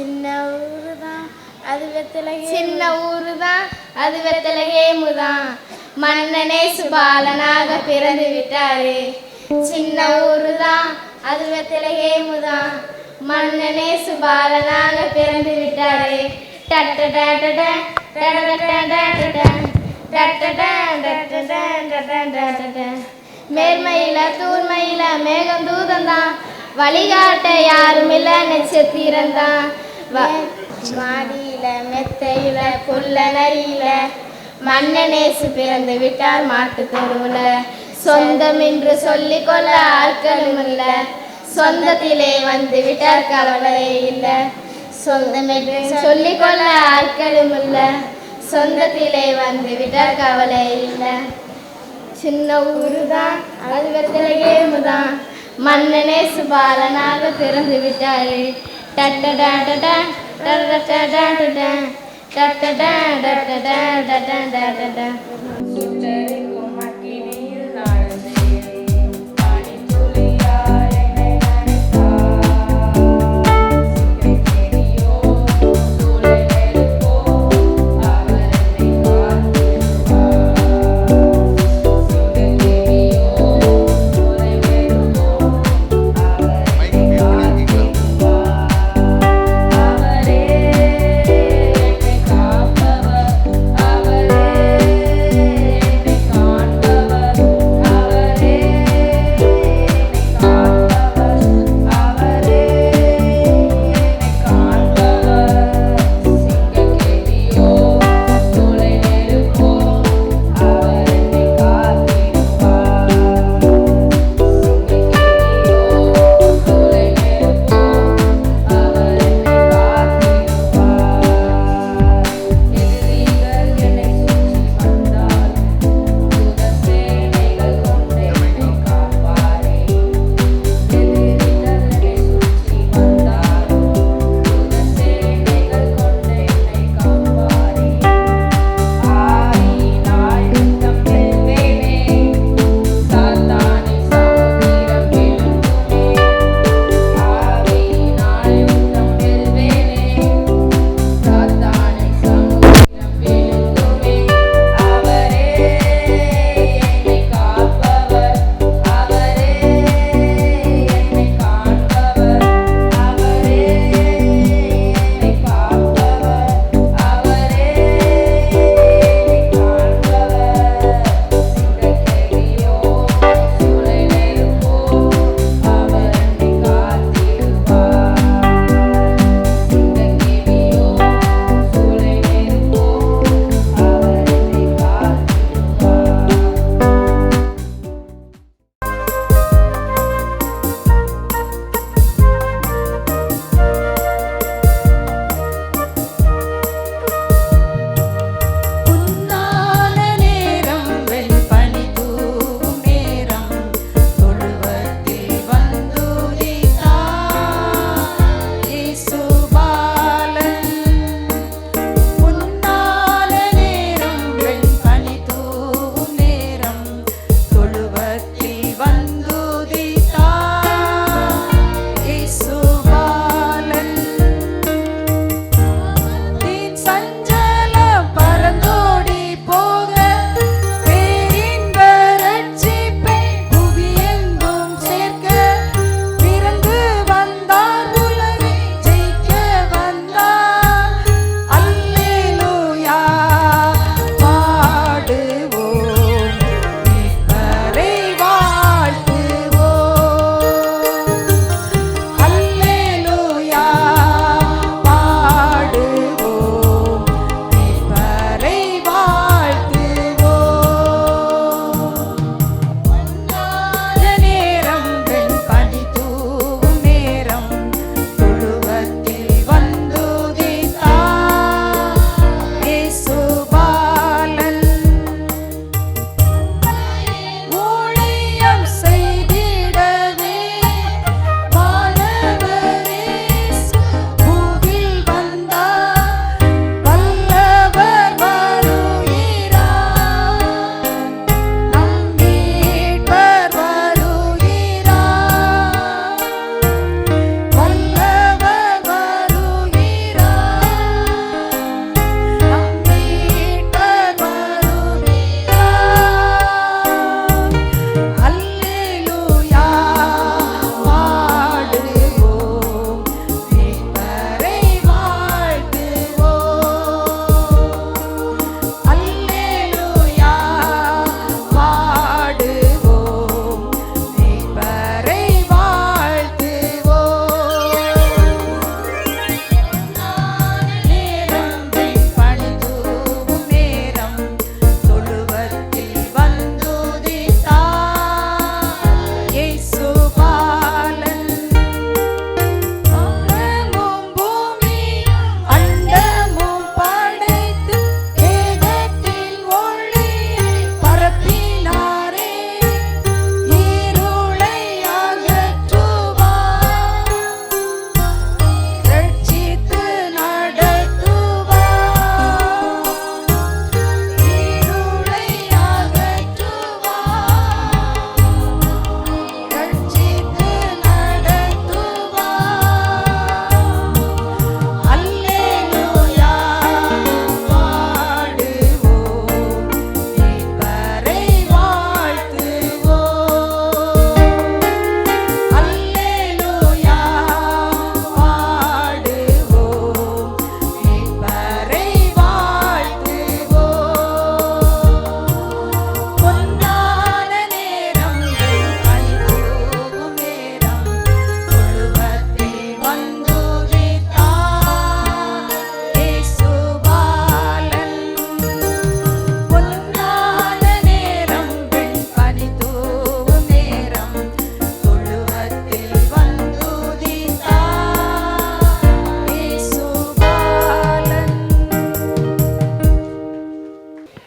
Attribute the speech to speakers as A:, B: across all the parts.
A: சின்ன ஊரு தான் அது வெத்தலகே,
B: சின்ன ஊரு தான் அது வெத்தலகேமுதான். மன்னனே சுபாலனாக பிறந்து விட்டாரு. சின்ன ஊரு தான் அது வெத்தலகேமுதான். மன்னனே சுபாலனாக பிறந்து விட்டாரு. மேன்மையில தூர்மையில மேகம் தூதந்தான். வழிகாட்ட யாரும் இல்ல நட்சத்திரந்தான்.
A: மாடியில மெத்தையில புல்ல நரியில
B: மன்னனேசு பிறந்து விட்டார் மாட்டு தெருவுல. சொந்தம் என்று சொல்லிக் கொள்ள ஆட்களும் இல்ல. சொந்தத்திலே வந்து விட்டார் கவலை இல்ல. சொந்தம் என்று சொல்லிக் கொள்ள ஆட்களும் இல்ல. சொந்தத்திலே வந்து விட்டார் கவலை இல்ல. சின்ன ஊருதான் அது வெத்தலகேமுதான். மன்னனே சுபாலனாக பிறந்து விட்டாரு.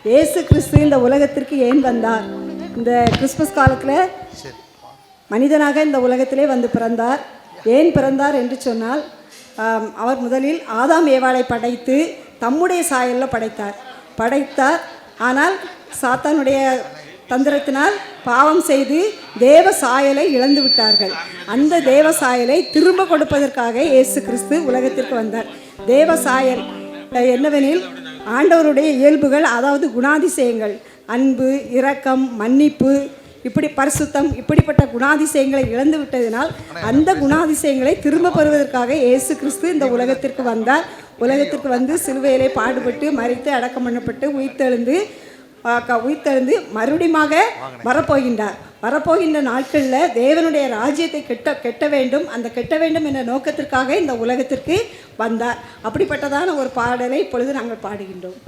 C: இயேசு கிறிஸ்து இந்த உலகத்திற்கு ஏன் வந்தார்? இந்த கிறிஸ்மஸ் காலத்தில் மனிதனாக இந்த உலகத்திலே வந்து பிறந்தார். ஏன் பிறந்தார் என்று சொன்னால், அவர் முதலில் ஆதாம் ஏவாளை படைத்து தம்முடைய சாயலில் படைத்தார். ஆனால் சாத்தானுடைய தந்திரத்தினால் பாவம் செய்து தேவ சாயலை இழந்து விட்டார்கள். அந்த தேவ சாயலை திரும்ப கொடுப்பதற்காக இயேசு கிறிஸ்து உலகத்திற்கு வந்தார். தேவ சாயல் என்னவெனில், ஆண்டவருடைய இயல்புகள், அதாவது குணாதிசயங்கள், அன்பு, இரக்கம், மன்னிப்பு, இப்படி பரிசுத்தம், இப்படிப்பட்ட குணாதிசயங்களை இழந்து விட்டதினால் அந்த குணாதிசயங்களை திரும்ப பெறுவதற்காக இயேசு கிறிஸ்து இந்த உலகத்திற்கு வந்தார். உலகத்திற்கு வந்து சிலுவையிலே பாடுபட்டு மரித்து அடக்கம் பண்ணப்பட்டு உயிர்த்தெழுந்து மறுபடியுமாக வரப்போகின்ற நாட்களில் தேவனுடைய ராஜ்யத்தை கெட்ட வேண்டும், அந்த கெட்ட வேண்டும் என்ற நோக்கத்திற்காக இந்த உலகத்திற்கு வந்தார். அப்படிப்பட்டதான ஒரு பாடலை இப்பொழுது நாங்கள் பாடுகின்றோம்.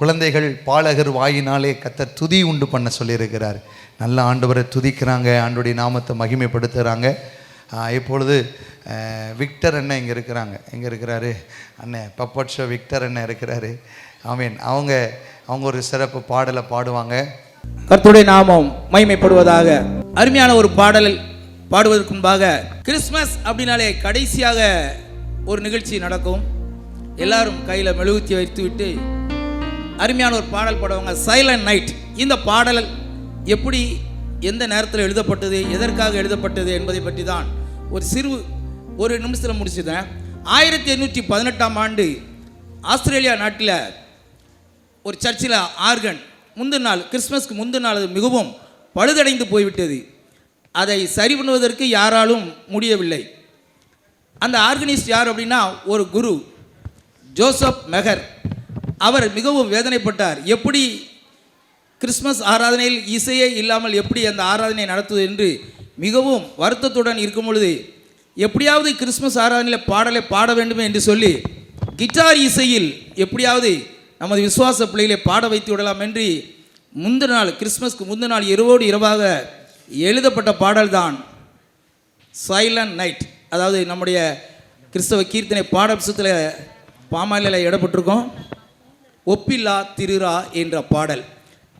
D: குழந்தைகள் பாலகர் வாயினாலே கர்த்தர் துதி உண்டு பண்ண சொல்லியிருக்கிறார். நல்ல ஆண்டவரை துதிக்கிறாங்க, ஆண்டவருடைய நாமத்தை மகிமைப்படுத்துகிறாங்க. இப்பொழுது விக்டர் அண்ணன் இங்கே இருக்கிறாங்க. எங்கே இருக்கிறாரு அண்ணன்? பப்பட் ஷோ விக்டர் அண்ணன் இருக்கிறாரு. ஆமீன். அவங்க ஒரு சிறப்பு பாடலை பாடுவாங்க.
E: கர்த்தருடைய நாமம் மகிமைப்படுவதாக. அருமையான ஒரு பாடல் பாடுவதற்கு முன்பாக, கிறிஸ்மஸ் அப்படின்னாலே கடைசியாக ஒரு நிகழ்ச்சி நடக்கும். எல்லாரும் கையில் மெழுகுத்தி வைத்து விட்டு அருமையான ஒரு பாடல் பாடுவாங்க, சைலண்ட் நைட். இந்த பாடல் எப்படி, எந்த நேரத்தில் எழுதப்பட்டது, எதற்காக எழுதப்பட்டது என்பதை பற்றி தான் ஒரு நிமிஷத்தில் முடிச்சுட்டேன். 1818ஆம் ஆண்டு ஆஸ்திரேலியா நாட்டில் ஒரு சர்ச்சில் ஆர்கன் முந்தின நாள், கிறிஸ்மஸ்க்கு முந்தின நாள் அது மிகவும் பழுதடைந்து போய்விட்டது. அதை சரி பண்ணுவதற்கு யாராலும் முடியவில்லை. அந்த ஆர்கனிஸ்ட் யார் அப்படின்னா ஒரு குரு, ஜோசப் மெகர். அவர் மிகவும் வேதனைப்பட்டார். எப்படி கிறிஸ்மஸ் ஆராதனையில் இசையே இல்லாமல் எப்படி அந்த ஆராதனை நடத்துவது என்று மிகவும் வருத்தத்துடன் இருக்கும் பொழுது, எப்படியாவது கிறிஸ்மஸ் ஆராதனையில் பாடலை பாட வேண்டுமே என்று சொல்லி கிட்டார் இசையில் எப்படியாவது நமது விசுவாச பிள்ளைகளை பாட வைத்து விடலாம் என்று முந்தின நாள், கிறிஸ்மஸ்க்கு முந்தின நாள் இரவோடு இரவாக எழுதப்பட்ட பாடல்தான் சைலண்ட் நைட். அதாவது நம்முடைய கிறிஸ்தவ கீர்த்தனை பாட புத்தகத்தில் பாமாலையில் இடப்பட்டிருக்கோம், ஒப்பில்லா திருரா என்ற பாடல்.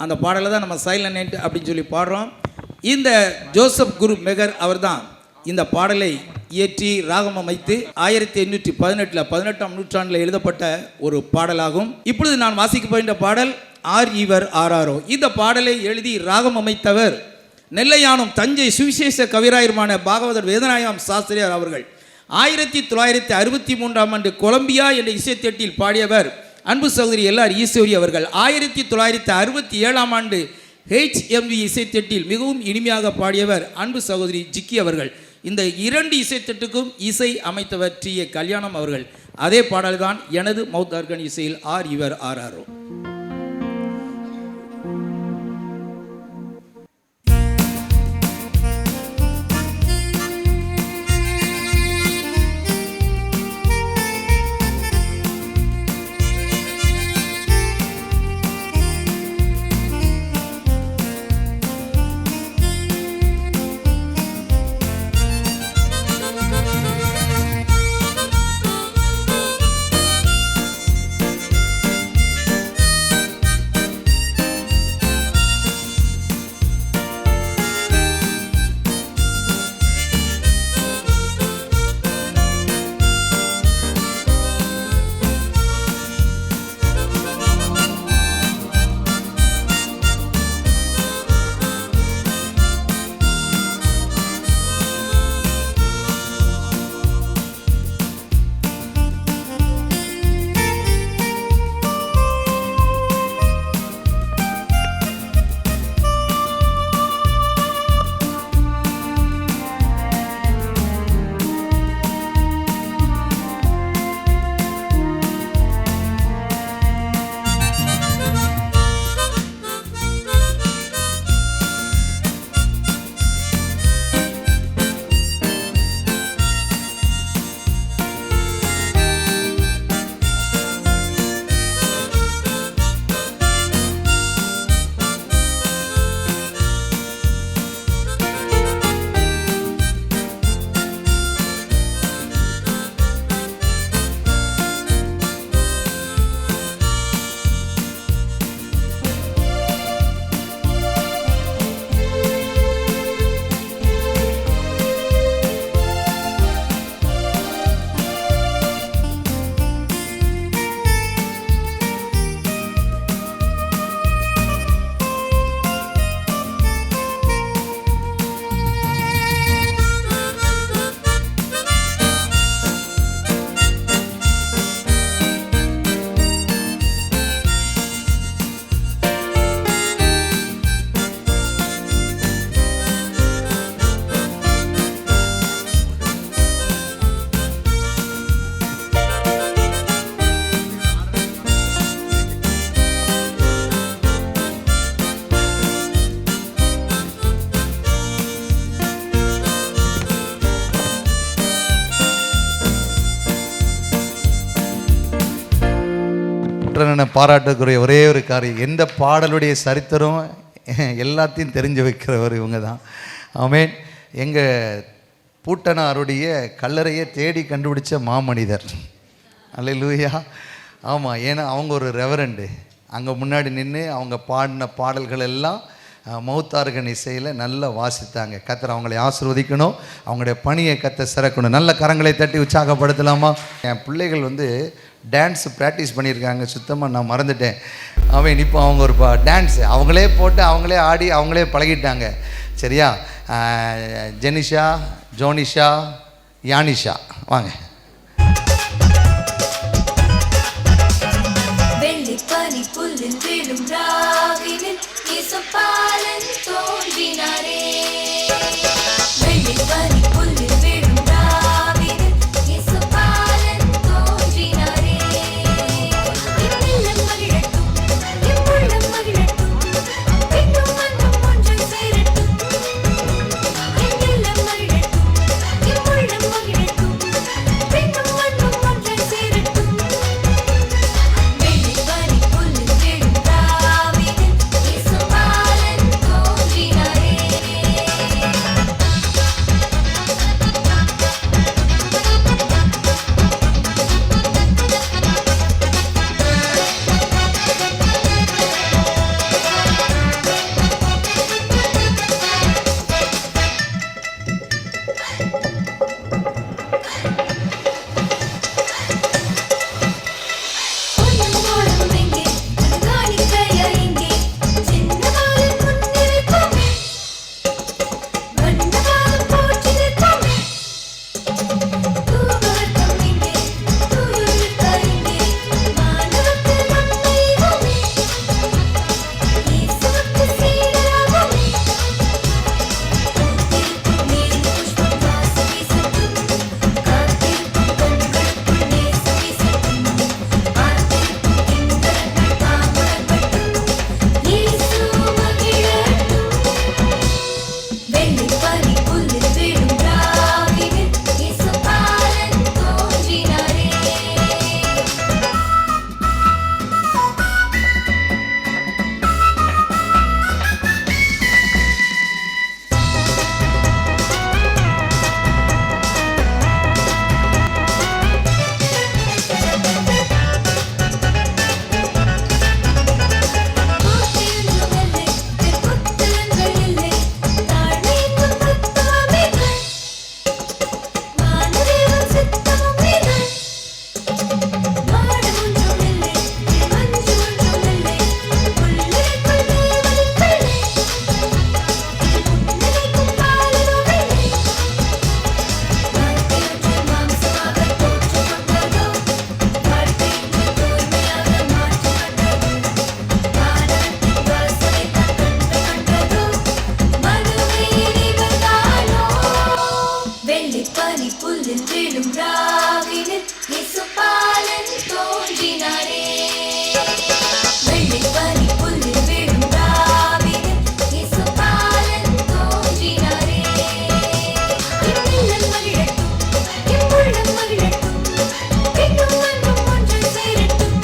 E: அந்த பாடலை தான் நம்ம சைலண்ட் நைட் அப்படின்னு சொல்லி பாடுறோம். இந்த ஜோசப் குரு மெகர் அவர் தான் இந்த பாடலை இயற்றி ராகம் அமைத்து 1818 18ஆம் நூற்றாண்டில் எழுதப்பட்ட ஒரு பாடலாகும். இப்பொழுது நான் வாசிக்க போகின்ற பாடல் ஆர் இவர் ஆராரோ. இந்த பாடலை எழுதி ராகம் அமைத்தவர் நெல்லையானும் தஞ்சை சுவிசேஷ கவிராயருமான பாகவதர் வேதநாயகம் சாஸ்திரியார் அவர்கள். 1963ஆம் ஆண்டு கொலம்பியா என்ற இசைத்தட்டில் பாடியவர் அன்பு சகோதரி எல்ஆர் ஈஸ்வரி அவர்கள். 1967ஆம் ஆண்டு HMV இசைத்தட்டில் மிகவும் இனிமையாக பாடியவர் அன்பு சகோதரி ஜிக்கி அவர்கள். இந்த 2 இசைத்தட்டுக்கும் இசை அமைத்தவர் டி.ஏ. கல்யாணம் அவர்கள். அதே பாடல்தான் எனது மவுத் ஆர்கன் இசையில் ஆர் இவர் ஆராரோ.
D: நான் பாராட்டக்கூடிய ஒரே ஒரு காரியம், எந்த பாடலுடைய சரித்திரம் எல்லாத்தையும் தெரிஞ்சு வைக்கிறவர் இவங்க தான். ஆமென். எங்கள் பூட்டனாருடைய கல்லறையை தேடி கண்டுபிடிச்ச மாமனிதர். அல்லேலூயா. ஆமாம், ஏன்னா அவங்க ஒரு ரெவரண்டு. அங்கே முன்னாடி நின்று அவங்க பாடின பாடல்கள் எல்லாம் மௌத்தார்கன் இசையில் நல்லா வாசித்தாங்க. கர்த்தர் அவங்களை ஆசீர்வதிக்கணும், அவங்களுடைய பணியை கர்த்தர் சிறக்கணும். நல்ல கரங்களை தட்டி உற்சாகப்படுத்தலாமா? என் பிள்ளைகள் டான்ஸ் ப்ராக்டிஸ் பண்ணியிருக்காங்க, சுத்தமாக நான் மறந்துட்டேன். அவன் இப்போ அவங்க ஒரு டான்ஸு அவங்களே போட்டு அவங்களே ஆடி அவங்களே பழகிட்டாங்க. சரியா? ஜெனிஷா, ஜோனிஷா, யானிஷா வாங்க.
F: வெள்ளிப்பனி புல்லில் விழும் ராவினில் இயேசுபாலன் தோன்றினாரே. வெள்ளிப்பனி புல்லில் விழும் ராவினில் இயேசுபாலன் தோன்றினாரே. எம்மெல்லாம் மகிழட்டும், எம்முள்ளம் மகிழட்டும், விண்ணும் மண்ணும் ஒன்றாய் சேரட்டும். எம்மெல்லாம் மகிழட்டும், எம்முள்ளம் மகிழட்டும், விண்ணும் மண்ணும் ஒன்றாய் சேரட்டும். வெள்ளிப்பனி புல்லில் விழும் ராவினில் இயேசுபாலன் தோன்றினாரே. பொன்னும் கோலும் எங்கே, காணிக்கையா எங்கே, சின்னவாளின் முன்னே வைப்போமே, வண்ணவாளும் போற்றி நிற்போமே. தூபவர்க்கம் எங்கே, தூயுழுக்கா எங்கே, மானவர்க்கு நன்மையுமே, இயேசுவுக்கு சீடராவோமே. பூத்திருக்கும் நீர் புஷ்பம் வாசம் வீசட்டும், காத்திருக்கும் கண்களுக்குள் நேசம் வீசட்டும், ஆர்த்திருக்கும் கிண்ணறங்கள் தாமுடப்பட்டும், இயேசு மகிழட்டும். வெள்ளிப்பனி புல்லில் விழும் ராவினில் இயேசுபாலன் தோன்றினாரே. பூத்திருந்தும் இல்லை, புத்தகங்கள் இல்லை, தாழ்மைக்கும் தத்துவமில்லை, வானதேவன் சித்தமும் இல்லை. மாடம் ஒன்றும் இல்லை, மஞ்சு ஒன்றும் இல்லை, புல்லரைக்குள் தேவனின் பிள்ளை, புன்னகைக்கும் பாலனும் இல்லை. வார்த்தையொன்று மாம்சமாக தோற்றுக்கொண்டதோ, வாழ்க்கை இன்று தூய்மையாக மாற்றப்பட்டது. வானத்தின் வாசலை தான் கண்டதோ, மனுவேல் இவர்தானோ. வெள்ளிப்பனி புல்லில் விழும் ராவினில் இயேசுபாலன் தோன்றினாரே. வெள்ளிப்பனி புல்லில் விழும் ராவினில் இயேசுபாலன் தோன்றினாரே. எம்மெல்லாம் மகிழட்டும், எம்முள்ளம் மகிழட்டும், விண்ணும் மண்ணும் ஒன்றாய் சேரட்டும்.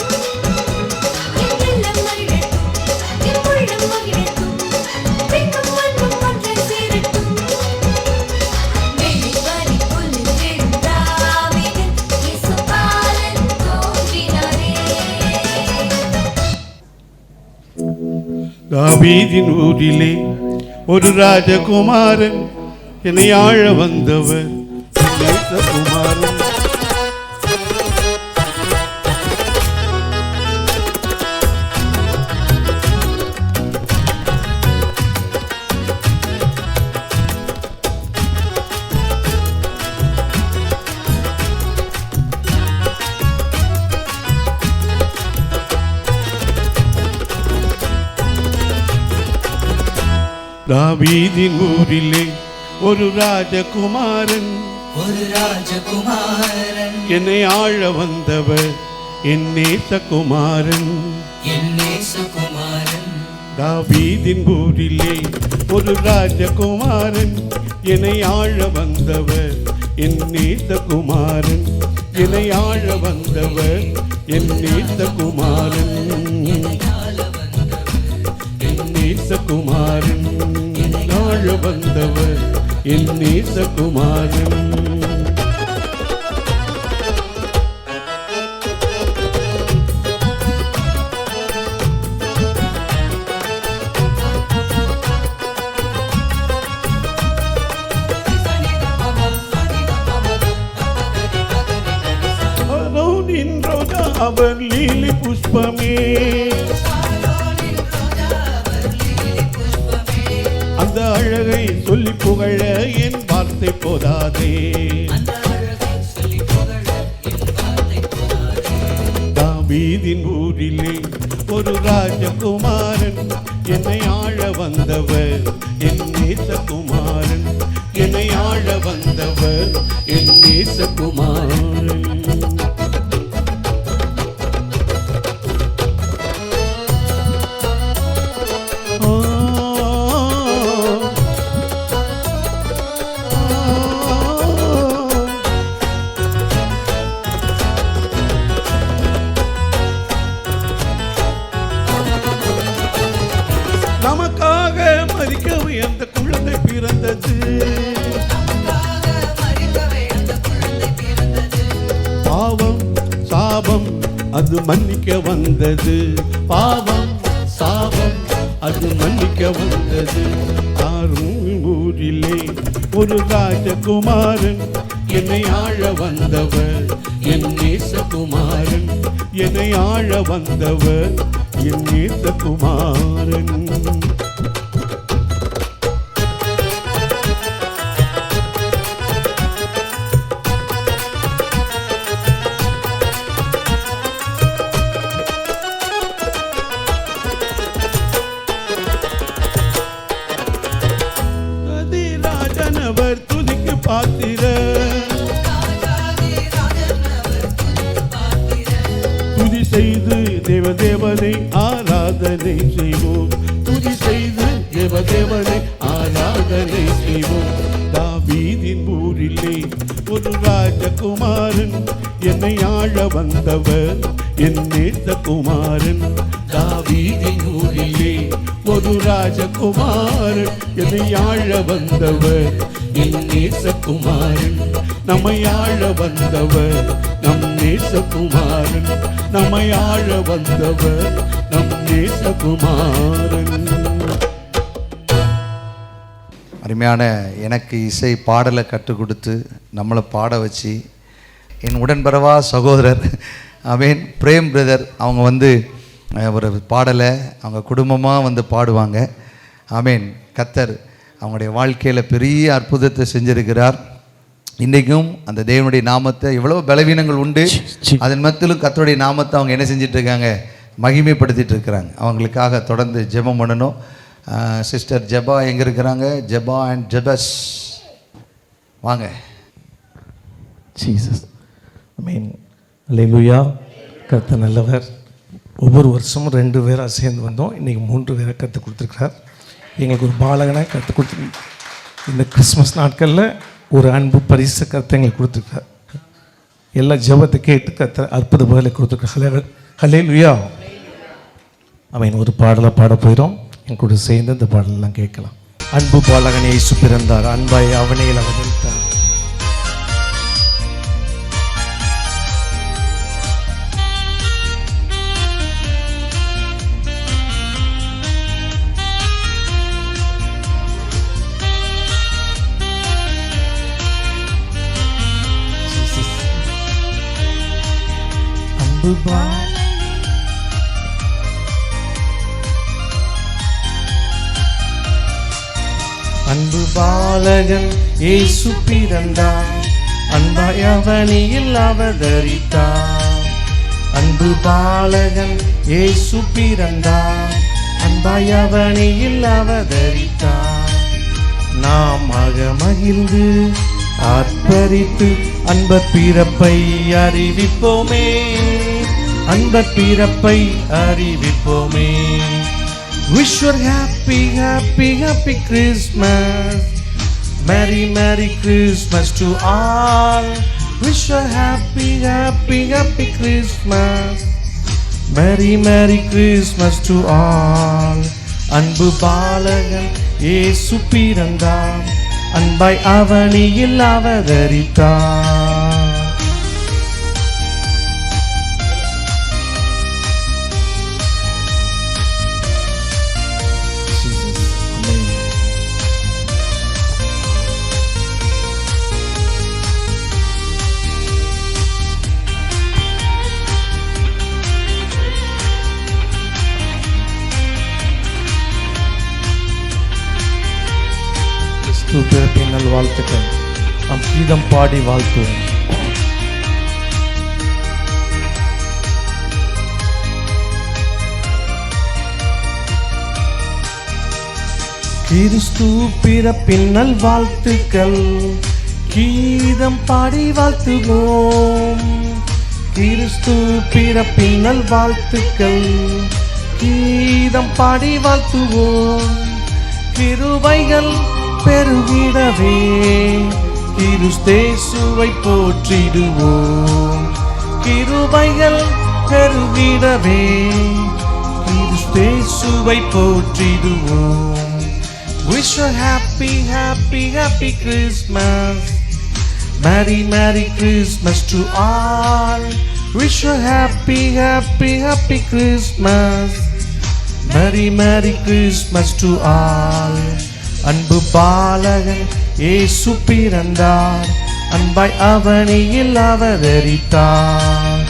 F: எம்மெல்லாம் மகிழட்டும், எம்முள்ளம் மகிழட்டும், விண்ணும் மண்ணும் ஒன்றாய் சேரட்டும். வெள்ளிப்பனி புல்லில் விழும் ராவினில் இயேசுபாலன் தோன்றினாரே.
G: தாவீதின் ஊரிலே ஒரு ராஜகுமாரன், என்னை ஆழ வந்தவர் நேசகுமாரன். தாவீதின் ஊரிலே ஒரு ராஜகுமாரன், என்னை ஆழ வந்தவர் என் நேசகுமாரன். தாவீதின் ஊரிலே ஒரு ராஜகுமாரன், என்னை ஆழ வந்தவர் என் நேசகுமாரன் என்னை ஆழ வந்தவர் என் நேசகுமாரன் என் நேசகுமாரன் ஆழ வந்தவர் என் நேசகுமாரன். அவர் லீலி புஷ்பமே அந்த அழகை சொல்லி புகழ என் வார்த்தை போதாதே. தாவீதின் ஊரிலே ஒரு ராஜகுமாரன் என்னை ஆழ வந்தவர் என் நேசகுமாரன் என்னை ஆழ வந்தவர் என் நேசகுமாரன். நமக்காக மரிக்கவே அந்த குழந்தை பிறந்தது. பாவம் சாபம் அது மன்னிக்க வந்தது. பாவம் சாபம் அது மன்னிக்க வந்தது. ஊரிலே ஒரு ராஜகுமாரன் என்னை ஆழ வந்தவர் என் நேசகுமாரன் என்னை ஆழ வந்தவர் என் நேசகுமாரன். ராஜனவர் துதிக்கு பாத்திர துதி செய்து தேவதேவனை ஆராதனை செய்வோம். துதி செய்து தேவதேவனை ஆராதனை செய்வோம். தாவீதின் ஊரிலே ஒரு ராஜகுமாரன் என்னை ஆழ வந்தவர் என் நேசகுமாரன். தாவீதின் ஊரிலே ஒரு ராஜகுமாரன் என்னை ஆழ வந்தவர் என் நேசகுமாரன். நம்மை ஆழ வந்தவர் நம் நேசகுமாரன் நம்மை ஆழ வந்தவர் நம் நேசகுமாரன்.
D: அருமையான எனக்கு இசை பாடலை கற்றுக் கொடுத்து நம்மளை பாட வச்சு என் உடன்பிறவா சகோதரர் அவன் பிரேம் பிரதர் அவங்க வந்து ஒரு பாடலை அவங்க குடும்பமாக வந்து பாடுவாங்க. ஆமேன். கர்த்தர் அவங்களுடைய வாழ்க்கையில் பெரிய அற்புதத்தை செஞ்சிருக்கிறார். இன்றைக்கும் அந்த தேவனுடைய நாமத்தை எவ்வளோ பலவீனங்கள் உண்டு அதன் மத்தியிலும் கர்த்தருடைய நாமத்தை அவங்க என்ன செஞ்சிட்டு இருக்காங்க, மகிமைப்படுத்திட்டு இருக்கிறாங்க. அவங்களுக்காக தொடர்ந்து ஜெபம் பண்ணணும். சிஸ்டர் ஜெபா எங்கே இருக்கிறாங்க? ஜெபா அண்ட் ஜெபஸ் வாங்க.
H: Jesus amen. அல்லேலூயா. கர்த்தர் நல்லவர். ஒவ்வொரு வருஷமும் 2 பேராக சேர்ந்து வந்தோம். இன்றைக்கி 3 பேரை கற்றுக் கொடுத்துருக்கிறார். எங்களுக்கு ஒரு பாலகனை கற்றுக் கொடுத்து இந்த கிறிஸ்மஸ் நாட்களில் ஒரு அன்பு பரிசு கர்த்தர் எங்களுக்கு கொடுத்துருக்கார். எல்லா ஜெபத்தை கேட்டு கர்த்தர் அற்புத பதிலை கொடுத்துருக்கார். அல்லேலூயா. ஆமென். ஒரு பாடலை பாட போயிடும். என் கூட சேர்ந்து இந்த பாடலெல்லாம் கேட்கலாம். அன்பு பாலகன் இயேசு பிறந்தார், அன்பாய் அவனையில் அவதரித்தார். அன்பு பாலகன் இயேசு பிறந்தார், அன்பாய் அவனியில் அவதரித்தார். அன்பு பாலகன் இயேசு பிறந்தார், அன்பாய் அவனியில் அவதரித்தார். நாம் மகிழ்ந்து ஆர்ப்பரித்து அன்பர் பிறப்பை அறிவிப்போமே, அன்பர் பிறப்பை அறிவிப்போமே. Wish you happy, happy, happy Christmas. Merry Merry Christmas to all. Wish you happy happy happy Christmas. Merry Merry Christmas to all. அன்பு பாலகன் இயேசு பிறந்தார், அன்பாய் அவனியில் அவதரித்தார். பிறப்பின் நல் வாழ்த்துக்கள். நாம் கீதம் பாடி வாழ்த்துவோம். கிறிஸ்து பிறப்பின் நல் வாழ்த்துக்கள், கீதம் பாடி வாழ்த்துவோம். கிறிஸ்து பிறப்பின் நல் வாழ்த்துக்கள், கீதம் பாடி வாழ்த்துவோம். கிருபைகள் பெருகிடவே கிறிஸ்தேசுவை போற்றிடுவோம். கிருபைகள் பெருகிடவே கிறிஸ்தேசுவை போற்றிடுவோம். Wish you happy happy happy Christmas. Merry Merry Christmas to all. Wish you happy happy happy Christmas. Merry Merry Christmas to all. அன்பு பாலகன் இயேசு பிறந்தார், அன்பாய் அவனியில் அவதரித்தார்.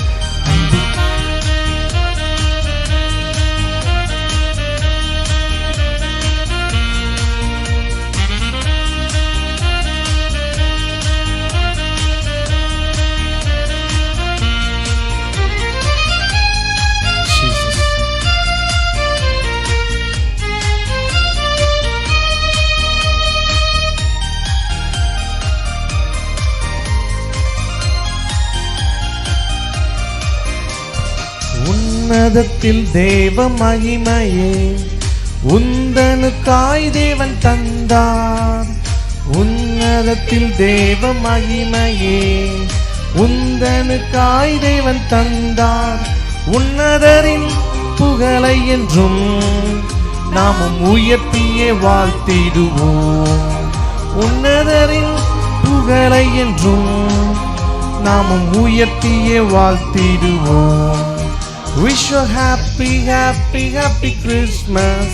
H: உன்னதத்தில் தேவ மகிமையே உந்தனுக்காய் தேவன் தந்தார். உன்னதத்தில் தேவ மகிமையே உந்தனுக்காய் தேவன் தந்தார். உன்னதரின் புகழை என்றும் நாமும் உயர்த்தியே வாழ்த்திடுவோம். உன்னதரின் புகழை என்றும் நாமும் உயர்த்தியே வாழ்த்திடுவோம். Wish you happy happy happy Christmas.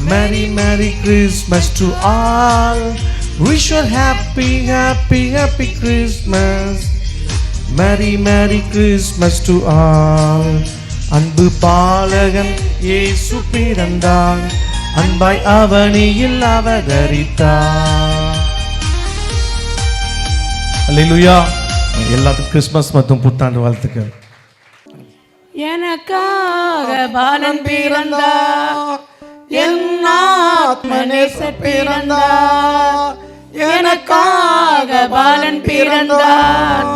H: Merry Merry Christmas to all. Wish you happy happy happy Christmas. Merry Merry Christmas to all. அன்பு பாலகன் இயேசு பிறந்தார், அன்பாய் அவனியில் அவதரித்தார். அல்லேலூயா. எல்லாத்துக்கும் கிறிஸ்மஸ் மற்றும் புத்தாண்டு வாழ்த்துக்கள்.
I: எனக்காக பாலன் பிறந்தார், என் ஆத்மநேச பிறந்தார். எனக்காக பாலன் பிறந்தார்,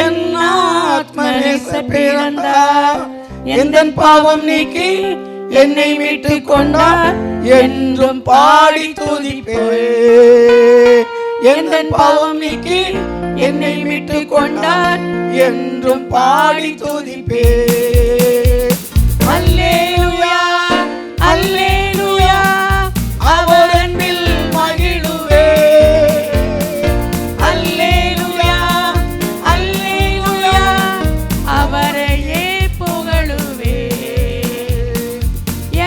I: என் ஆத்மநேச பிறந்தார். எந்தன் பாவம் நீக்கி என்னை மீட்டுக் கொண்டார், என்றும் பாடி துதிப்பேன். எந்தன் பாவம் நீக்கி என்னை மீட்டுக் கொண்டார், என்றும் பாடி துதிப்பேன். அல்லேலூயா அல்லேலூயா, அவர் அன்பில் மகிழுவேன். அல்லேலூயா அல்லேலூயா, அவரையே புகழுவேன்.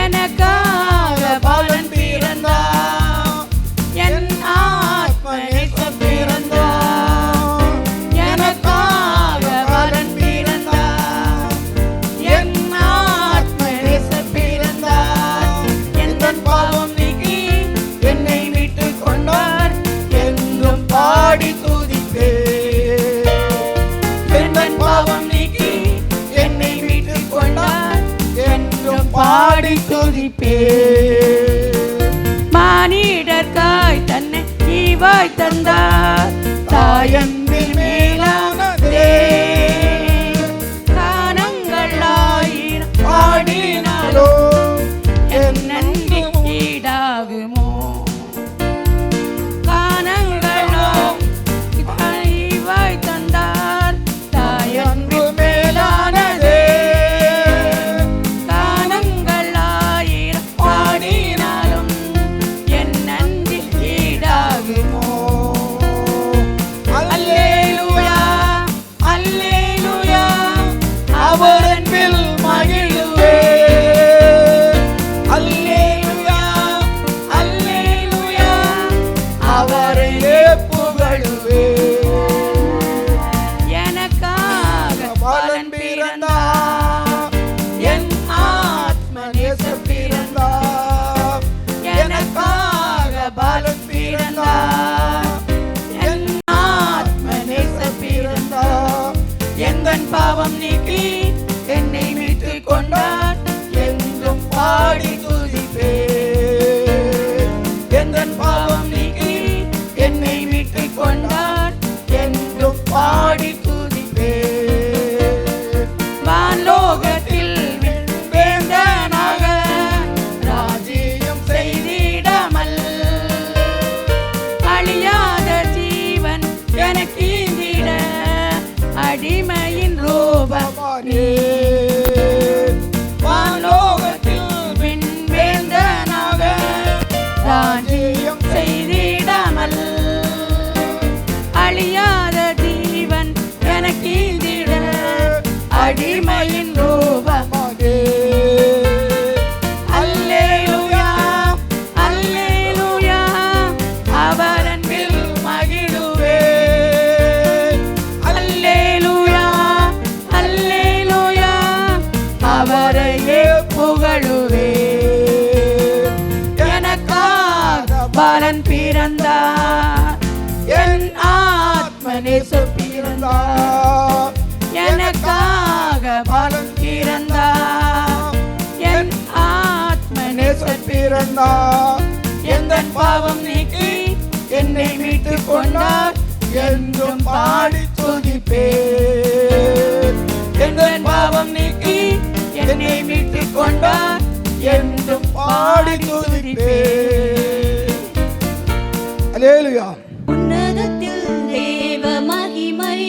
I: எனக்காக பாலன் பிறந்தார், என் ஆத்மநேச பிறந்தார். எனக்காக பாலன் பிறந்தார், என் ஆத்மநேச பிறந்தார். எந்தன் பாவம் நீக்கி என்னை மீட்டுக் கொண்டார், என்றும் பாடி துதிப்பேன். எந்தன் பாவம் நீக்கி என்னை மீட்டுக் கொண்டார், என்றும் பாடி துதிப்பேன். மானிடர்காய் தன்னை ஈவாய் தந்தார், தாயன்பில் மேலானதே. கானங்கள் ஆயிரம் பாடினாலோ என் நன்றி ஈடாகுமோ. பாவம் நீக்கி என்னை மீட்டு கொண்டார் என்றும் பாடி துதிப்பேன். எந்தன் பாவம் நீக்கி என்னை மீட்டு கொண்டார் என்றும் பாடி துதிப்பேன். வான்லோகத்தில் வேந்தனாக ராஜ்யம் செய்திடாமல் அழியாத ஜீவன் எனக்கீந்திட அடிமையின் ரூபமானே. வானோகத்தில் விண்வேந்தனாக ராஜ்யம் செய்திடாமல் அழியாத ஜீவன் எனக்கீந்திட அடிமையின் ரூபமானே. அல்லேலூயா அல்லேலூயா அவர் அன்பில் மகிழுவேன். அல்லேலூயா அல்லேலூயா அவரையே புகழுவேன். எனக்காக பாலன் பிறந்தார், என் ஆத்மநேசர் பிறந்தார். எனக்காக பாலன் பிறந்தார், என் ஆத்மநேசர் பிறந்தார். எந்தன் பாவம் நீக்கி என்னை மீட்டு கொண்டார் என்றும் பாடி துதிப்பேன். எந்தன் பாவம் நீக்கி என்னை மீட்டு கொண்டார் என்றும் பாடி துதிப்பேன். அல்லேலூயா.
F: உன்னதத்தில் தேவ மகிமை,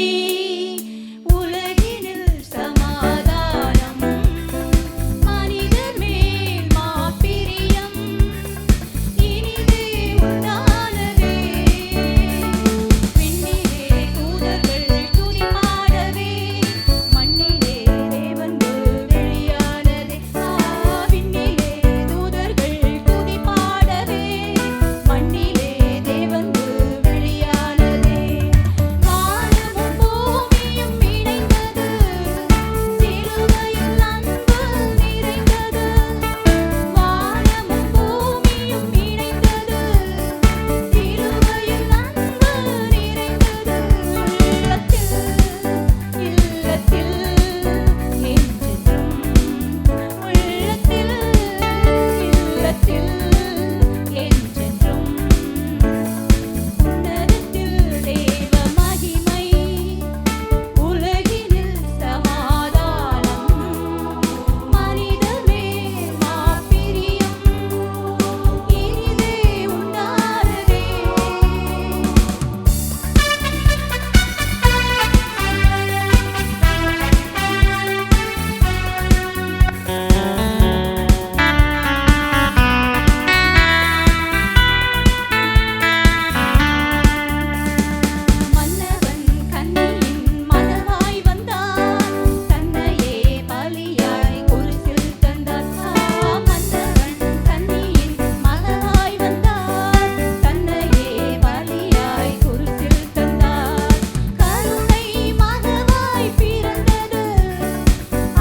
F: உலகினில் சமாதானம், மனிதர் மேல் மாப்பிரியம், இனிதே உண்டானதே. விண்ணிலே தூதர்கள் துதி பாடவே, மண்ணிலே தேவன் வெளியானதே. விண்ணிலே தூதர்கள் துதி பாடவே, மண்ணிலே தேவன் வெளியானதே. வானமும் பூமியும் இணைந்தது, சிலுவையில் அன்பு நிறைந்தது. வானமும் பூமியும் இணைந்தது, சிலுவையில் அன்பு நிறைந்தது. இல்லத்தில் என்றென்றும், உள்ளத்தில் என்றென்றும். உன்னதத்தில் தேவ மகிமை, உலகினில் சமாதானம், மனிதர் மேல் மாப்பிரியம், இனிதே உண்டானதே. மன்னவன் கண்ணியின் மனவாய் வந்தார், தன்னையே பலியாய் குருசில் தந்தார். மன்னவன் கண்ணியின் மனவாய் வந்தார், தன்னையே பலியாய் குருசில் தந்தார். கருணை மகவாய் பிறந்தது,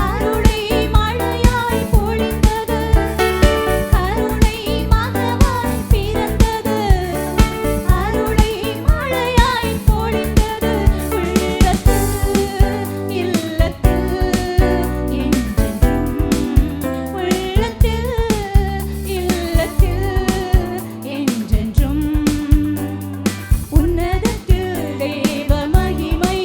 F: அருளை மழையாய் பொழிந்தது. கருணை மகவாய் பிறந்தது, அருளை மழையாய் பொழிந்தது. உள்ளத்தில் என்றென்றும், உன்னதத்தில் தேவ மகிமை,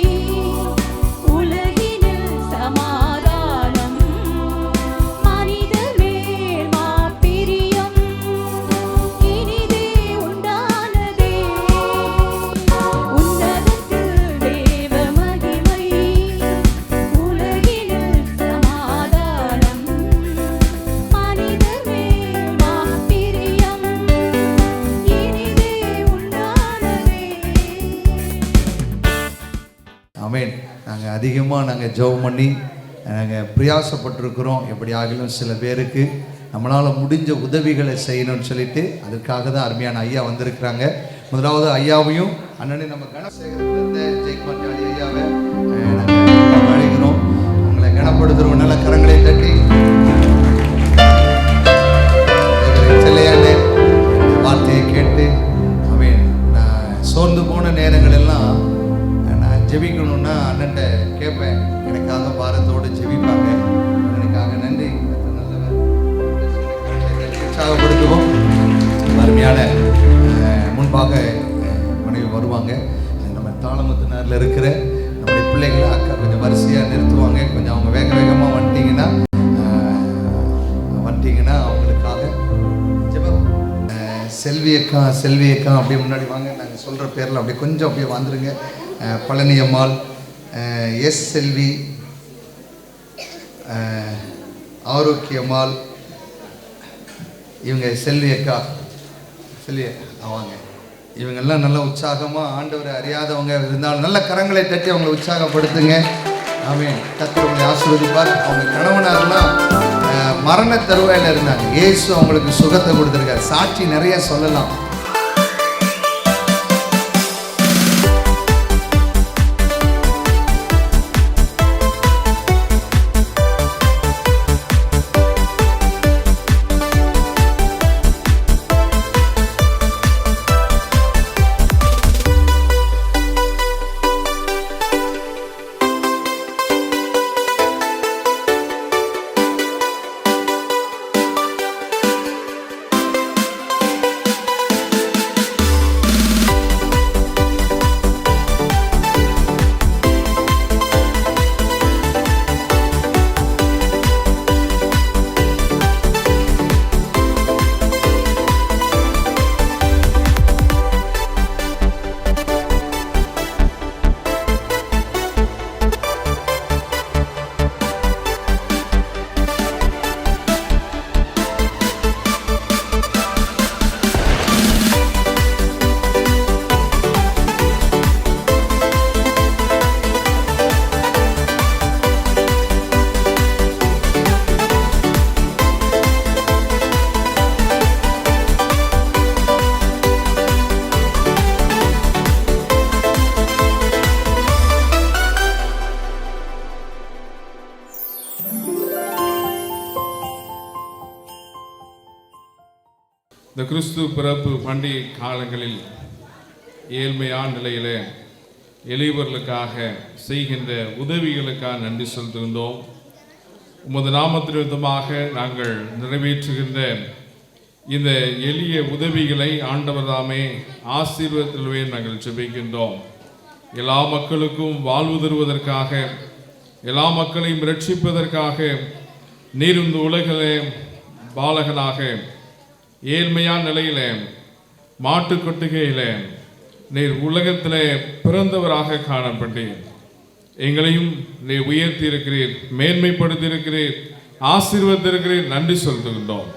F: உலகினில் சமாதானம், மனிதர் மேல் மாப்பிரியம், இனிதே உண்டானதே. உன்னதத்தில் தேவ மகிமை, உலகினில் சமாதானம், மனிதர் மேல் மாப்பிரியம், இனிதே உண்டானதே.
D: ஆமென். நாங்கள் அதிகமாக ஜெபம் பண்ணி நாங்கள் பிரயாசப்பட்டிருக்கிறோம். எப்படி ஆகிலும் சில பேருக்கு நம்மளால் முடிஞ்ச உதவிகளை செய்யணும்னு சொல்லிட்டு அதுக்காக தான் அருமையான ஐயா வந்திருக்கிறாங்க. முதலாவது ஐயாவையும் அண்ணனே நம்ம கணசேகரத்திலிருந்து ஜெய்குமார் ஜாலி ஐயாவை நாங்கள் அழைக்கிறோம். உங்களை கனப்படுத்துகிறோம். நல்ல கரங்களை தட்டி செல்லையானே வார்த்தையை கேட்டு அவன் நான் சோர்ந்து போன நேரங்கள் எல்லாம் நான் ஜெபிக்கணும்னா அண்ணன்ட்ட கேட்பேன், எனக்காக அருமையான முன்பாக மனைவி வருவாங்க. நம்ம தாளமுத்தினரில் இருக்கிற நம்முடைய பிள்ளைகளை அக்கா கொஞ்சம் வரிசையாக நிறுத்துவாங்க. கொஞ்சம் அவங்க வேக வேகமாக வந்துட்டீங்கன்னா அவங்களுக்காக செல்வி அக்கா அப்படியே முன்னாடி வாங்க. நாங்கள் சொல்கிற பேரில் அப்படியே கொஞ்சம் அப்படியே வந்துடுங்க. பழனி அம்மாள், எஸ் செல்வி, ஆரோக்கியம்மாள், இவங்க செல்வி அக்கா வாங்க. இவங்கெல்லாம் நல்ல உற்சாகமாக ஆண்டவரை அறியாதவங்க இருந்தாலும் நல்ல கரங்களை தட்டி அவங்களை உற்சாகப்படுத்துங்க. ஆமென். கர்த்தர் உங்களை ஆசீர்வதிப்பார். அவங்க கணவனாரெல்லாம் மரண தருவாயில் இருந்தாங்க. இயேசு அவங்களுக்கு சுகத்தை கொடுத்துருக்காரு. சாட்சி நிறைய சொல்லலாம்.
J: இந்த கிறிஸ்து பிறப்பு பண்டிகை காலங்களில் ஏழ்மையான நிலையில் எளியவர்களுக்காக செய்கின்ற உதவிகளுக்காக நன்றி செலுத்துகின்றோம். உமது நாமத்தின் விதமாக நாங்கள் நிறைவேற்றுகின்ற இந்த எளிய உதவிகளை ஆண்டவர் தாமே ஆசீர்வாதத்திலே நாங்கள் ஜெபிக்கின்றோம். எல்லா மக்களுக்கும் வாழ்வு தருவதற்காக, எல்லா மக்களையும் ரட்சிப்பதற்காக நீர் இந்த உலகிலே பாலகனாக ஏழ்மையான நிலையில மாட்டு கொட்டுகையில நீர் உலகத்திலே பிறந்தவராக காணப்பட்டீர். எங்களையும் நீர் உயர்த்தி இருக்கிறீர், மேன்மைப்படுத்தி இருக்கிறீர், ஆசீர்வதித்திருக்கிறீர். நன்றி செலுத்துகின்றோம்.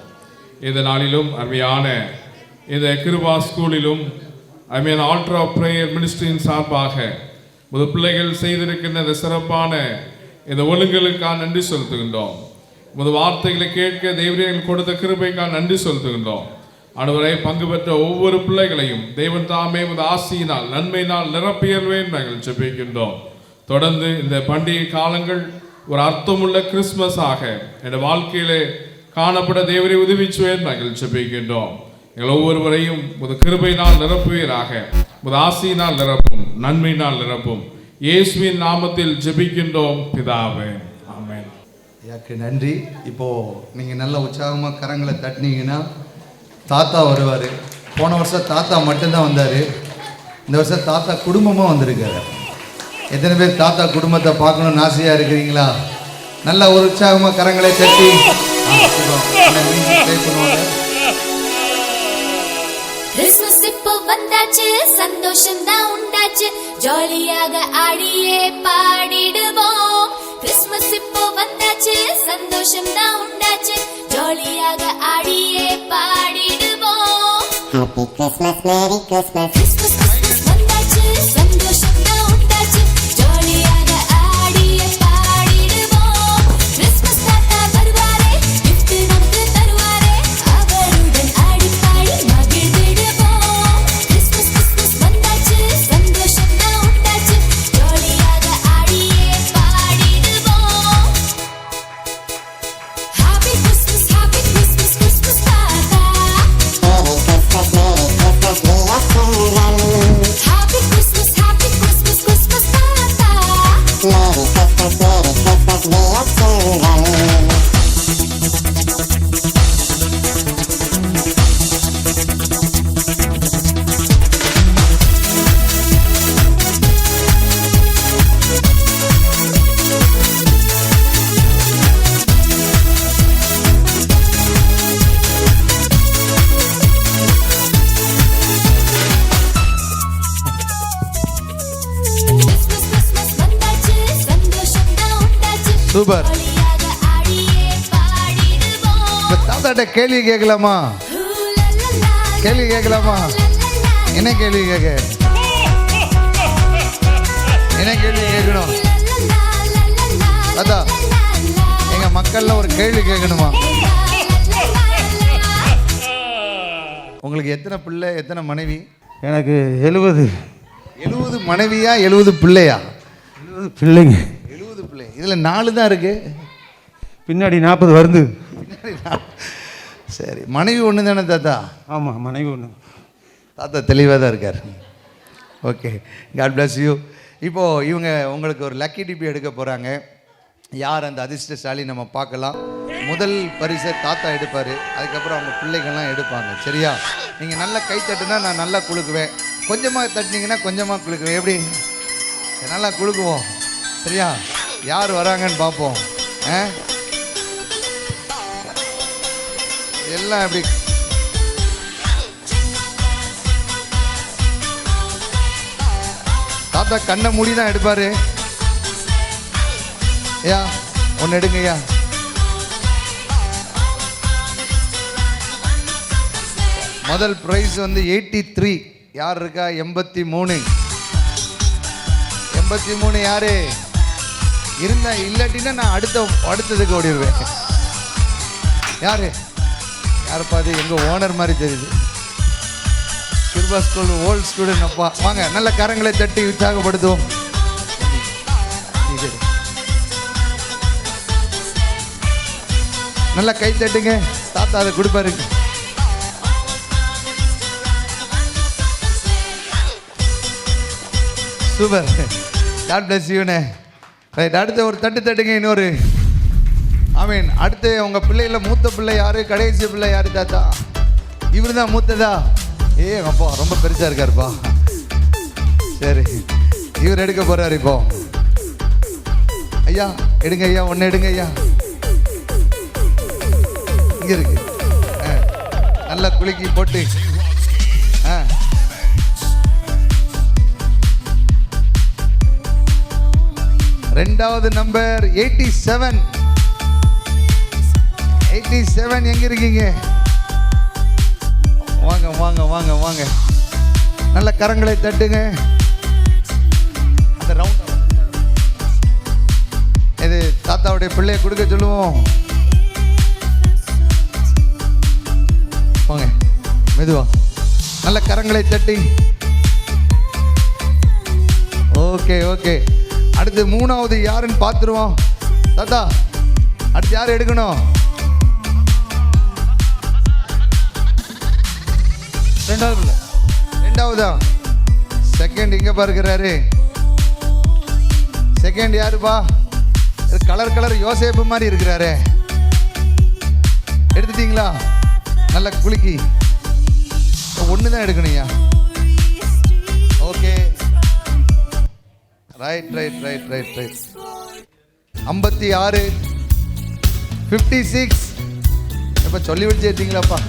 J: இந்த நாளிலும் அருமையான இந்த கிருபா ஸ்கூலிலும் அருமையான ஆல்டர் ஆஃப் பிரேயர் மினிஸ்ட்ரியின் சார்பாக முது பிள்ளைகள் செய்திருக்கின்ற இந்த சிறப்பான இந்த ஒழுங்குகளுக்காக நன்றி செலுத்துகின்றோம். முது வார்த்தைகளை கேட்க தேவரீர்கள் கொடுத்த கிருபைக்காக நன்றி செலுத்துகின்றோம். ஆண்டவரே, பங்கு பெற்ற ஒவ்வொரு பிள்ளைகளையும் தேவன் தாமே முது ஆசியினால் நன்மையினால் நிரப்பியல்வேன் நாங்கள் ஜெபிக்கின்றோம். தொடர்ந்து இந்த பண்டிகை காலங்கள் ஒரு அர்த்தமுள்ள கிறிஸ்துமஸாக என் வாழ்க்கையிலே காணப்பட தேவரை உதவிச்சுவேன் நாங்கள் ஜெபிக்கின்றோம். எங்கள் ஒவ்வொருவரையும் முது கிருபையினால் நிரப்புவீராக, முது ஆசியினால் நிரப்பும், நன்மையினால் நிரப்பும். இயேசுவின் நாமத்தில் ஜெபிக்கின்றோம் பிதாவே, ஆமென்.
D: ஐயாக்கு நன்றி. இப்போது நீங்கள் நல்ல உற்சாகமாக கரங்களை தட்டினீங்கன்னா தாத்தா வருவார். போன வருஷம் தாத்தா மட்டும்தான் வந்தார். இந்த வருஷம் தாத்தா குடும்பமாக வந்திருக்காரு. எத்தனை பேர் தாத்தா குடும்பத்தை பார்க்கணும்னு ஆசையாக இருக்கிறீங்களா? நல்ல ஒரு உற்சாகமாக கரங்களை தட்டி
F: கிறிஸ்மஸ் இப்போ வந்தாச்சு, சந்தோஷம் தான் உண்டாச்சு, ஜாலியாக ஆடியே பாடிடுவோம். கிறிஸ்மஸ் இப்போ வந்தாச்சு, சந்தோஷம் தான் உண்டாச்சு, ஜாலியாக ஆடியே பாடிடுவோம்.
K: Happy Christmas, Merry Christmas.
F: Christmas Christmas வந்தாச்சு, சந்தோஷம் தான் உண்டாச்சு, ஜாலியாக ஆடியே பாடிடுவோம். கிறிஸ்மஸ் தாத்தா வருவாரே, gift நமக்கு தருவாரே, அவருடன் ஆடி பாடி மகிழ்ந்திடுவோம். கிறிஸ்மஸ் கிறிஸ்மஸ் வந்தாச்சு, சந்தோஷம் தான் உண்டாச்சு, ஜாலியாக ஆடியே பாடிடுவோம். Happy Christmas, Christmas தாத்தா.
K: Merry Christmas, Merry Christmas, we are singing.
D: Super. தாத்தாட்ட கேள்வி கேட்கலாமா? கேள்வி கேட்கலாமா? என்ன கேள்வி கேட்க? என்ன கேள்வி கேட்கணும்? தாத்தா எங்க மக்கள்ல ஒரு கேள்வி கேட்கணுமா? உங்களுக்கு எத்தனை பிள்ளை, எத்தனை மனைவி?
I: எனக்கு 70
D: மனைவியா 70 பிள்ளையா?
I: 70 பிள்ளைங்க.
D: 70 பிள்ளை. இதுல 4 தான் இருக்கு,
I: பின்னாடி 40 வருது.
D: சரி, மனைவி ஒன்று தானே தாத்தா?
I: ஆமாம், மனைவி ஒன்று.
D: தாத்தா தெளிவாக தான் இருக்கார். Okay, God bless you. இப்போது இவங்க உங்களுக்கு ஒரு லக்கி டிபி எடுக்க போகிறாங்க. யார் அந்த அதிர்ஷ்டசாலி நம்ம பார்க்கலாம். முதல் பரிசை தாத்தா எடுப்பார், அதுக்கப்புறம் அவங்க பிள்ளைகள்லாம் எடுப்பாங்க. சரியா? நீங்கள் நல்லா கை தட்டுனா நான் நல்லா குலுக்குவேன், கொஞ்சமாக தட்டினீங்கன்னா கொஞ்சமாக குலுக்குவேன். எப்படி? நல்லா குலுக்குவோம். சரியா? யார் வராங்கன்னு பார்ப்போம். எல்லாம் எப்படி? தாத்தா கண்ணை மூடி தான் எடுப்பாரு. ஐயா ஒன்று எடுங்க ஐயா. முதல் பிரைஸ் வந்து 83. யார் இருக்கா? 83 யாரு இருந்தா? இல்லாட்டின்னா நான் அடுத்ததுக்கு ஓடிடுவேன். யாரு யாருப்பா? அது எங்கள் ஓனர் மாதிரி தெரியுது. Kiruba school old student. அப்பா வாங்க, நல்ல கரங்களை தட்டி உற்சாகப்படுத்துவோம். நல்லா கை தட்டுங்க. தாத்தா அதை கொடுப்பாரு. சூப்பர், காட் பிளஸ் யூனே. ரைட், அடுத்து ஒரு தட்டு தட்டுங்க. இன்னொரு ஆமீன். அடுத்து உங்கள் பிள்ளைகளில் மூத்த பிள்ளை யாரு, கடைசி பிள்ளை யாரு தாத்தா? இவர் தான் மூத்ததா? அப்பா ரொம்ப பெருசாக இருக்காருப்பா. சரி, இவர் எடுக்க போகிறார். இப்போ ஐயா எடுங்க ஐயா, ஒன்று எடுங்க ஐயா. இங்கே இருக்கு, நல்லா குலுக்கி போட்டு. ரெண்டாவது நம்பர் 87 எங்க இருக்கீங்க? வாங்க வாங்க வாங்க வாங்க, நல்ல கரங்களை தட்டுங்க. அந்த ரவுண்ட் இது தாத்தாவுடைய பிள்ளையை கொடுக்க சொல்லுவோம். வாங்க மெதுவா, நல்ல கரங்களை தட்டி. ஓகே ஓகே, அடுத்து மூணாவது யாருன்னு பார்த்துருவோம். தாத்தா அடுத்து யார் எடுக்கணும்? ரெண்டாவதா? செகண்ட் இங்க பாருக்கிறாரு. செகண்ட் யாருப்பா? கலர் யோசேப்பு மாதிரி இருக்கிறாரு. எடுத்துட்டீங்களா? நல்ல குலுக்கி. ஒண்ணுதான் எடுக்கணும்யா. Okay, right right right right right. 56 56. எப்ப சொல்லி வச்சுட்டீங்களாப்பா?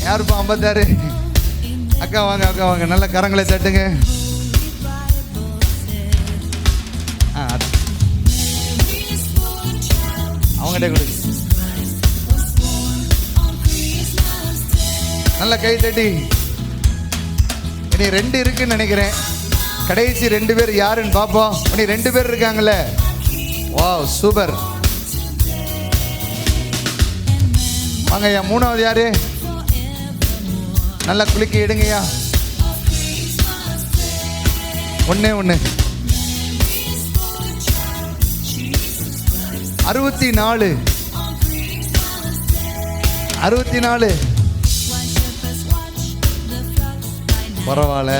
D: யாருப்பா 56? அக்கா வாங்க, அக்கா வாங்க, நல்ல கரங்களை தட்டுங்க. அவங்ககிட்ட கொடு, நல்ல கை தட்டி. இனி 2 இருக்குன்னு நினைக்கிறேன். கடைசி 2 பேர் யாருன்னு பார்ப்போம். இனி 2 பேர் இருக்காங்கல்ல. Wow super. வாங்க ஐயா, மூணாவது யாரு? நல்லா குலுக்கி எடுங்கய்யா. ஒண்ணே 64 64. பரவாயில்ல.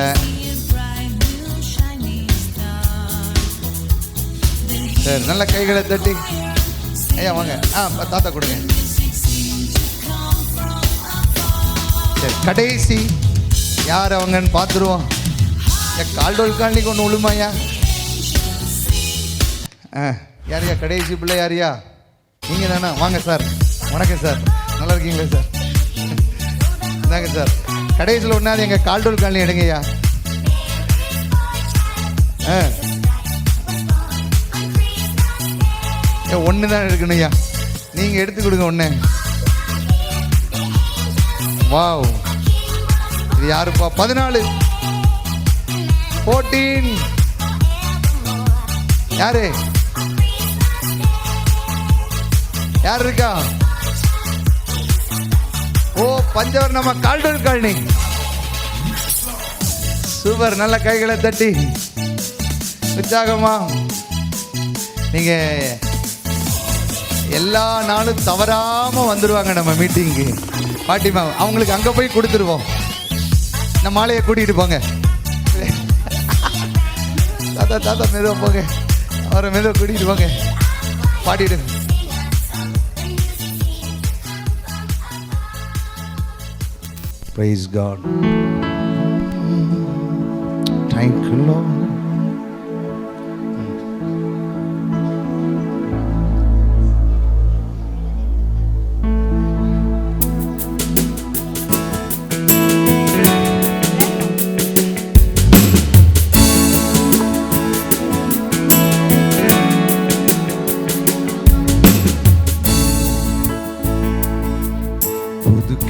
D: சரி, நல்ல கைகளை தட்டி. ஐயா வாங்க, தாத்தா கொடுங்க. சரி, கடைசி யார் அவங்கன்னு பார்த்துருவோம். கால்டோல் காலனிக்கு ஒன்று விழுமாயா? யாரையா கடைசி பிள்ளை? யாரையா? நீங்கள் தானே? வாங்க சார். வணக்கம் சார், நல்லா இருக்கீங்களா சார்? இந்தாங்க சார், கடைசியில் ஒன்றாவது எங்கள் கால்டோல் காலனி எடுங்கய்யா. ஒன்று தான் இருக்கணும்யா, நீங்கள் எடுத்து கொடுங்க ஒன்று. வாவ், இது யாருப்பா? 14 14 யாரு யார் இருக்கா? ஓ, பஞ்சவர் நம்ம கால்டோல் காலனி. சூப்பர், நல்ல கைகளை தட்டி உற்சாகமா. நீங்க எல்லா நாளும் தவறாம வந்துருவாங்க நம்ம மீட்டிங்கு. பாட்டிமா அவங்களுக்கு அங்க போய் கொடுத்துருவோம். நம்ம மாலையை கூட்டிட்டு போங்க. தாத்தா தாத்தா மெதுவா போங்க, அவரை மெதுவா கூட்டிட்டு போங்க, பாடிடு. Praise God. Thank you, Lord.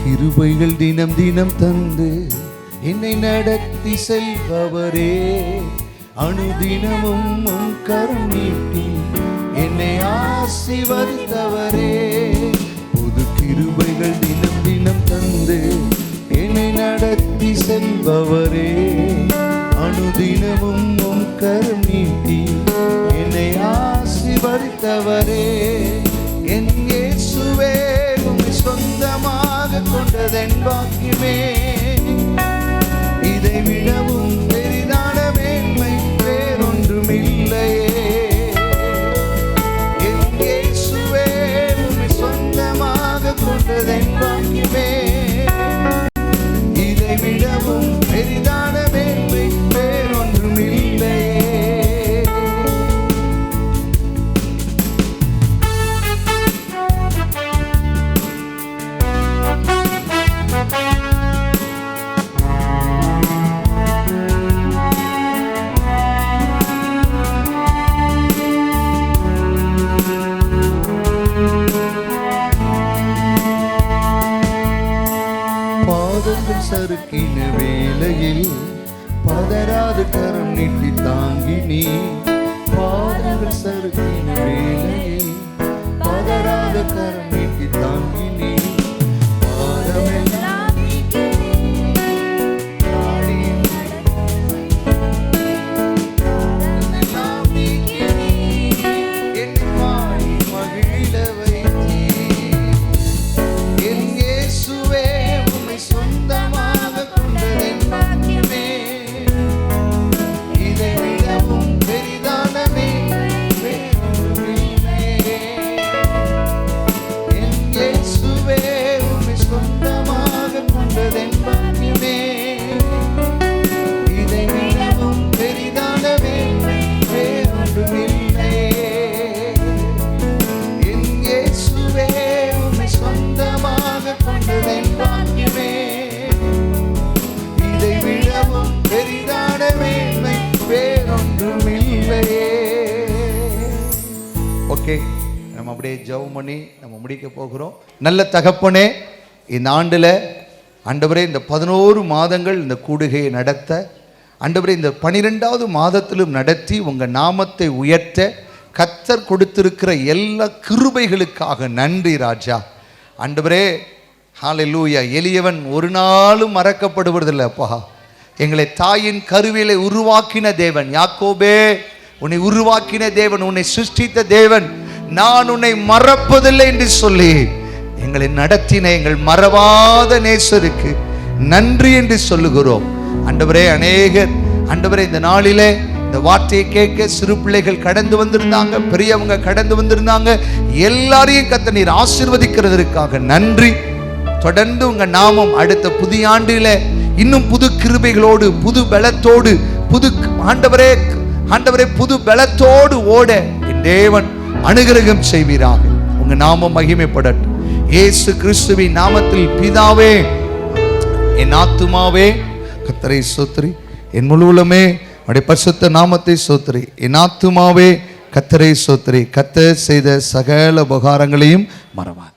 D: கிருபைகள் தினம் தினம் தந்து என்னை நடத்தி செல்பவரே, அனுதினமும் உன் கரம் நீட்டி என்னை ஆசீர்வதித்தவரே. புது கிருபைகள் தினம் தினம் தந்து என்னை நடத்தி செல்பவரே, அனுதினமும் உன் கரம் நீட்டி என்னை ஆசீர்வதித்தவரே. என் இயேசுவே, உம்மை சொந்தமாக கொண்டதென் பாக்கியமே, இதை விடவும் பெரிதான மேன்மை வேறொன்றுமில்லையே. என் இயேசுவே, உம்மை சொந்தமாக கொண்டதென் பாக்கியமே, இதை விடவும் பெரிதான மேன்மை வேறொன்றுமில்லையே. பாதங்கள் சறுக்கின வேளையில் பதறாது கரம் நீட்டி தாங்கி நீ. பாதங்கள் சறுக்கின வேளையில் பதறாத கரம் நீட்டி தாங்கி நீ. பாதமெல்லாம் என்னை பாடி மகிழ வைத்தீர். என் இயேசுவே, உம்மை சொந்தமாக கொண்டதென் பாக்கியமே, இதை விடவும் பெரிதான மேன்மை வேறொன்றுமில்லையே. என் இயேசுவே, உம்மை சொந்தமாக கொண்டதென் பாக்கியமே, இதை விடவும் பெரிதான மேன்மை வேறொன்றுமில்லையே. என் இயேசுவே, உம்மை சொந்தமாக கொண்டதென் பாக்கியமே, இதை விடவும் பெரிதான மேன்மை வேறொன்றுமில்லையே. ஓகே, நம்ம அப்படியே ஜெபம் பண்ணி நம்ம முடிக்க போகிறோம். நல்ல தகப்பனே, இந்த ஆண்டுல ஆண்டவரே இந்த 11 மாதங்கள் இந்த கூடுகையை நடத்த, ஆண்டவரே இந்த 12வது மாதத்திலும் நடத்தி உங்க நாமத்தை உயர்த்த கர்த்தர் கொடுத்திருக்கிற எல்லா கிருபைகளுக்காக நன்றி ராஜா. ஆண்டவரே ஹல்லேலூயா. எளியவன் ஒரு நாளும் மறக்கப்படுவதில்லைப்பா. எங்களை தாயின் கருவிலை உருவாக்கின தேவன் யாக்கோபே, உன்னை உருவாக்கின தேவன், உன்னை சிருஷ்டித்த தேவன், நான் உன்னை மறப்பதில்லை என்று சொல்லி எங்களை நடத்தின எங்கள் மறவாத நேசருக்கு நன்றி என்று சொல்லுகிறோம். ஆண்டவரே, அநேகர் ஆண்டவரே இந்த நாளிலே இந்த வார்த்தையை கேட்க சிறு பிள்ளைகள் கடந்து வந்திருந்தாங்க, பெரியவங்க கடந்து வந்திருந்தாங்க. எல்லாரையும் கர்த்தர் நீர் ஆசீர்வதிக்கிறதற்காக நன்றி. தொடர்ந்து உங்க நாமம் அடுத்த புதிய ஆண்டில இன்னும் புது கிருபைகளோடு, புது பலத்தோடு, புது ஆண்டவரே ஆண்டவரே புது பலத்தோடு ஓட என் தேவன் அனுகிரகம் செய்வீராக. உங்க நாமம் மகிமைப்படட்டும். இயேசு கிறிஸ்துவின் நாமத்தில் பிதாவே. என் ஆத்துமாவே கர்த்தரை ஸ்தோத்திரி, என் முழு உள்ளமே அவருடைய பரிசுத்த நாமத்தை ஸ்தோத்திரி. என் ஆத்துமாவே கர்த்தரை ஸ்தோத்திரி. கர்த்தர் செய்த சகல உபகாரங்களையும் மறவாது.